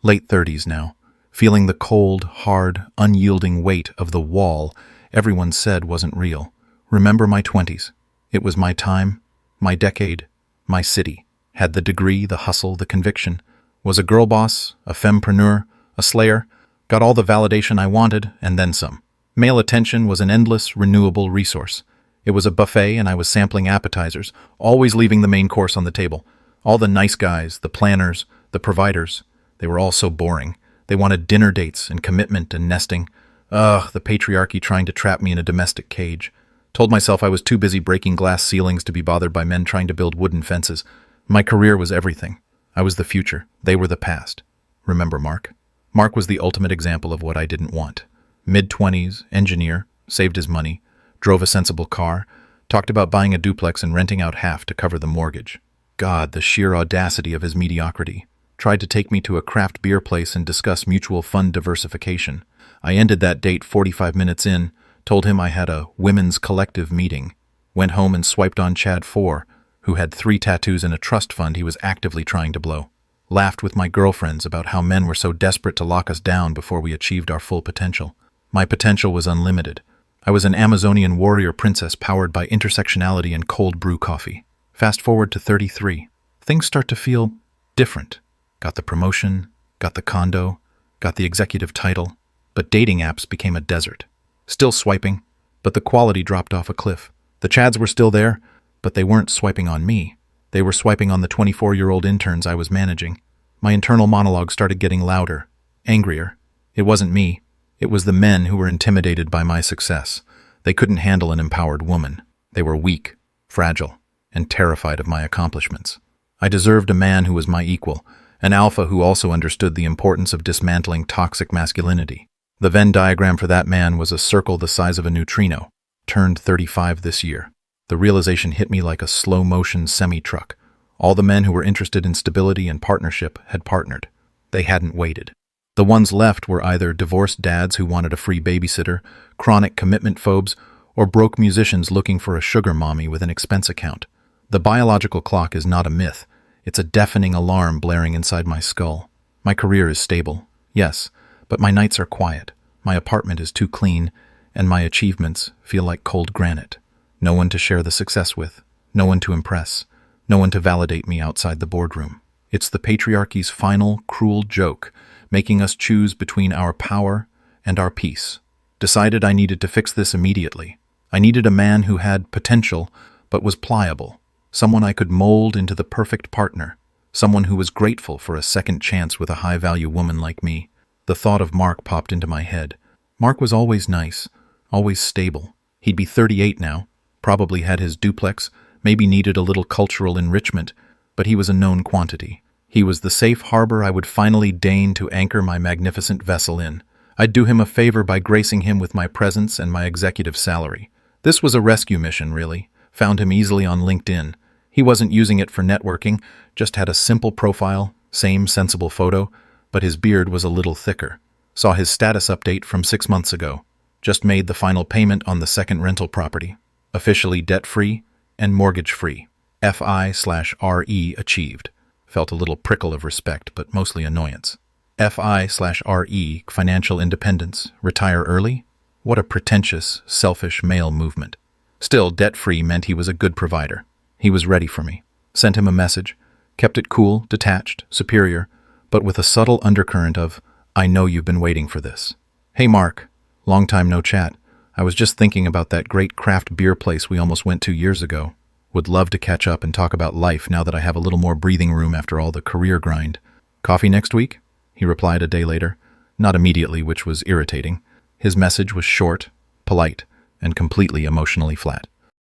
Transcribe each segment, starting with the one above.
Late 30s now, feeling the cold, hard, unyielding weight of the wall everyone said wasn't real. Remember my 20s. It was my time, my decade, my city. Had the degree, the hustle, the conviction. Was a girl boss, a fempreneur, a slayer. Got all the validation I wanted, and then some. Male attention was an endless, renewable resource. It was a buffet and I was sampling appetizers, always leaving the main course on the table. All the nice guys, the planners, the providers, they were all so boring. They wanted dinner dates and commitment and nesting. Ugh, the patriarchy trying to trap me in a domestic cage. Told myself I was too busy breaking glass ceilings to be bothered by men trying to build wooden fences. My career was everything. I was the future. They were the past. Remember Mark? Mark was the ultimate example of what I didn't want. Mid-20s, engineer, saved his money, drove a sensible car, talked about buying a duplex and renting out half to cover the mortgage. God, the sheer audacity of his mediocrity. Tried to take me to a craft beer place and discuss mutual fund diversification. I ended that date 45 minutes in, told him I had a women's collective meeting, went home and swiped on Chad 4, who had 3 tattoos and a trust fund he was actively trying to blow. Laughed with my girlfriends about how men were so desperate to lock us down before we achieved our full potential. My potential was unlimited. I was an Amazonian warrior princess powered by intersectionality and cold brew coffee. Fast forward to 33. Things start to feel different. Got the promotion, got the condo, got the executive title, but dating apps became a desert. Still swiping, but the quality dropped off a cliff. The Chads were still there, but they weren't swiping on me. They were swiping on the 24-year-old interns I was managing. My internal monologue started getting louder, angrier. It wasn't me. It was the men who were intimidated by my success. They couldn't handle an empowered woman. They were weak, fragile, and terrified of my accomplishments. I deserved a man who was my equal, an alpha who also understood the importance of dismantling toxic masculinity. The Venn diagram for that man was a circle the size of a neutrino. Turned 35 this year. The realization hit me like a slow-motion semi-truck. All the men who were interested in stability and partnership had partnered. They hadn't waited. The ones left were either divorced dads who wanted a free babysitter, chronic commitment phobes, or broke musicians looking for a sugar mommy with an expense account. The biological clock is not a myth. It's a deafening alarm blaring inside my skull. My career is stable, yes, but my nights are quiet. My apartment is too clean, and my achievements feel like cold granite. No one to share the success with, no one to impress, no one to validate me outside the boardroom. It's the patriarchy's final, cruel joke, making us choose between our power and our peace. Decided I needed to fix this immediately. I needed a man who had potential, but was pliable. Someone I could mold into the perfect partner. Someone who was grateful for a second chance with a high-value woman like me. The thought of Mark popped into my head. Mark was always nice, always stable. He'd be 38 now, probably had his duplex, maybe needed a little cultural enrichment, but he was a known quantity. He was the safe harbor I would finally deign to anchor my magnificent vessel in. I'd do him a favor by gracing him with my presence and my executive salary. This was a rescue mission, really. Found him easily on LinkedIn. He wasn't using it for networking, just had a simple profile, same sensible photo, but his beard was a little thicker. Saw his status update from 6 months ago. Just made the final payment on the second rental property. Officially debt-free and mortgage-free. FI/RE achieved. Felt a little prickle of respect, but mostly annoyance. FI/RE, financial independence, retire early? What a pretentious, selfish male movement. Still, debt-free meant he was a good provider. He was ready for me. Sent him a message. Kept it cool, detached, superior, but with a subtle undercurrent of, I know you've been waiting for this. Hey Mark, long time no chat. I was just thinking about that great craft beer place we almost went to years ago. Would love to catch up and talk about life now that I have a little more breathing room after all the career grind. Coffee next week? He replied a day later. Not immediately, which was irritating. His message was short, polite, and completely emotionally flat.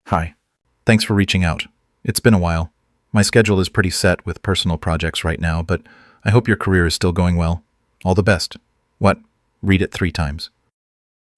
Hi. Thanks for reaching out. It's been a while. My schedule is pretty set with personal projects right now, but I hope your career is still going well. All the best. What? Read it 3 times.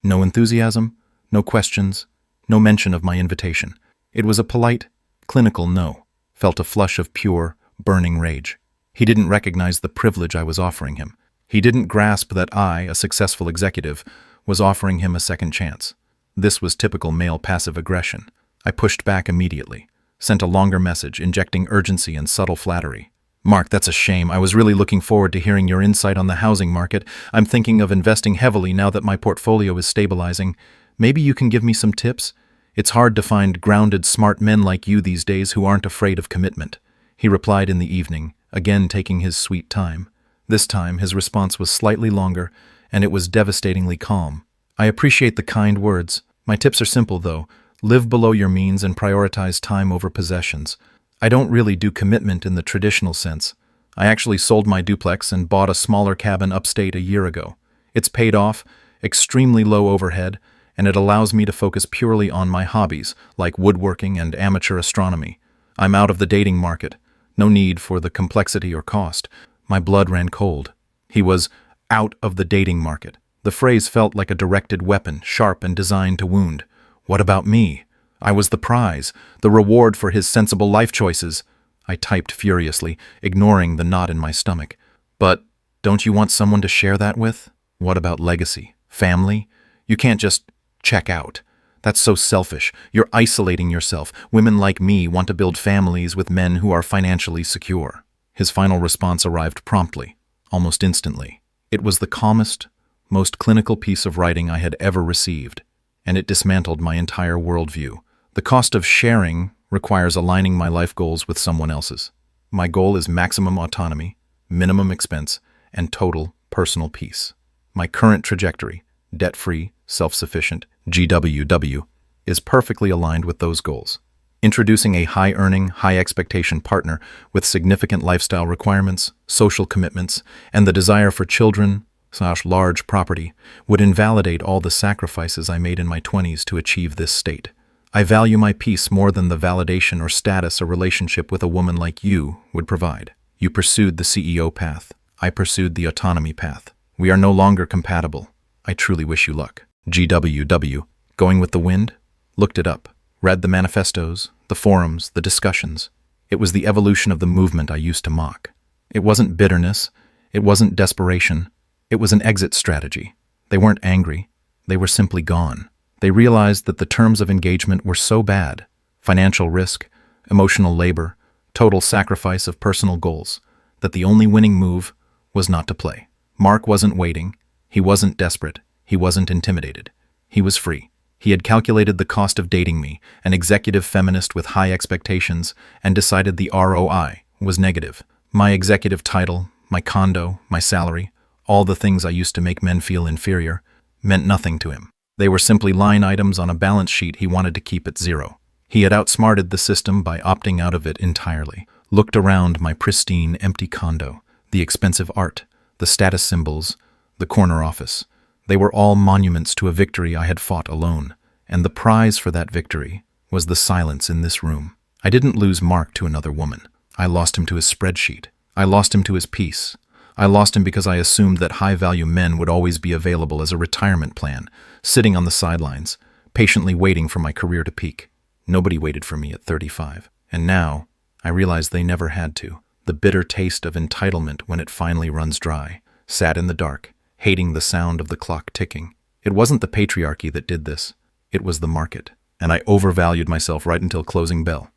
No enthusiasm, no questions, no mention of my invitation. It was a polite, clinical no. Felt a flush of pure, burning rage. He didn't recognize the privilege I was offering him. He didn't grasp that I, a successful executive, was offering him a second chance. This was typical male passive aggression. I pushed back immediately, sent a longer message injecting urgency and subtle flattery. Mark, that's a shame. I was really looking forward to hearing your insight on the housing market. I'm thinking of investing heavily now that my portfolio is stabilizing. Maybe you can give me some tips? It's hard to find grounded, smart men like you these days who aren't afraid of commitment. He replied in the evening, again taking his sweet time. This time, his response was slightly longer, and it was devastatingly calm. I appreciate the kind words. My tips are simple, though. Live below your means and prioritize time over possessions. I don't really do commitment in the traditional sense. I actually sold my duplex and bought a smaller cabin upstate a year ago. It's paid off, extremely low overhead, and it allows me to focus purely on my hobbies, like woodworking and amateur astronomy. I'm out of the dating market. No need for the complexity or cost. My blood ran cold. He was out of the dating market. The phrase felt like a directed weapon, sharp and designed to wound. What about me? I was the prize, the reward for his sensible life choices. I typed furiously, ignoring the knot in my stomach. But don't you want someone to share that with? What about legacy? Family? You can't just check out. That's so selfish. You're isolating yourself. Women like me want to build families with men who are financially secure. His final response arrived promptly, almost instantly. It was the calmest, most clinical piece of writing I had ever received, and it dismantled my entire worldview. The cost of sharing requires aligning my life goals with someone else's. My goal is maximum autonomy, minimum expense, and total personal peace. My current trajectory, debt-free, self-sufficient, GWW, is perfectly aligned with those goals. Introducing a high-earning, high-expectation partner with significant lifestyle requirements, social commitments, and the desire for children/large property would invalidate all the sacrifices I made in my 20s to achieve this state. I value my peace more than the validation or status a relationship with a woman like you would provide. You pursued the CEO path. I pursued the autonomy path. We are no longer compatible. I truly wish you luck. GWW. Going with the wind? Looked it up. Read the manifestos, the forums, the discussions. It was the evolution of the movement I used to mock. It wasn't bitterness. It wasn't desperation. It was an exit strategy. They weren't angry. They were simply gone. They realized that the terms of engagement were so bad, financial risk, emotional labor, total sacrifice of personal goals, that the only winning move was not to play. Mark wasn't waiting. He wasn't desperate. He wasn't intimidated. He was free. He had calculated the cost of dating me, an executive feminist with high expectations, and decided the ROI was negative. My executive title, my condo, my salary, all the things I used to make men feel inferior, meant nothing to him. They were simply line items on a balance sheet he wanted to keep at zero. He had outsmarted the system by opting out of it entirely. Looked around my pristine, empty condo, the expensive art, the status symbols, the corner office. They were all monuments to a victory I had fought alone, and the prize for that victory was the silence in this room. I didn't lose Mark to another woman. I lost him to his spreadsheet. I lost him to his peace. I lost him because I assumed that high-value men would always be available as a retirement plan, sitting on the sidelines, patiently waiting for my career to peak. Nobody waited for me at 35. And now, I realized they never had to. The bitter taste of entitlement when it finally runs dry. Sat in the dark, hating the sound of the clock ticking. It wasn't the patriarchy that did this. It was the market. And I overvalued myself right until closing bell.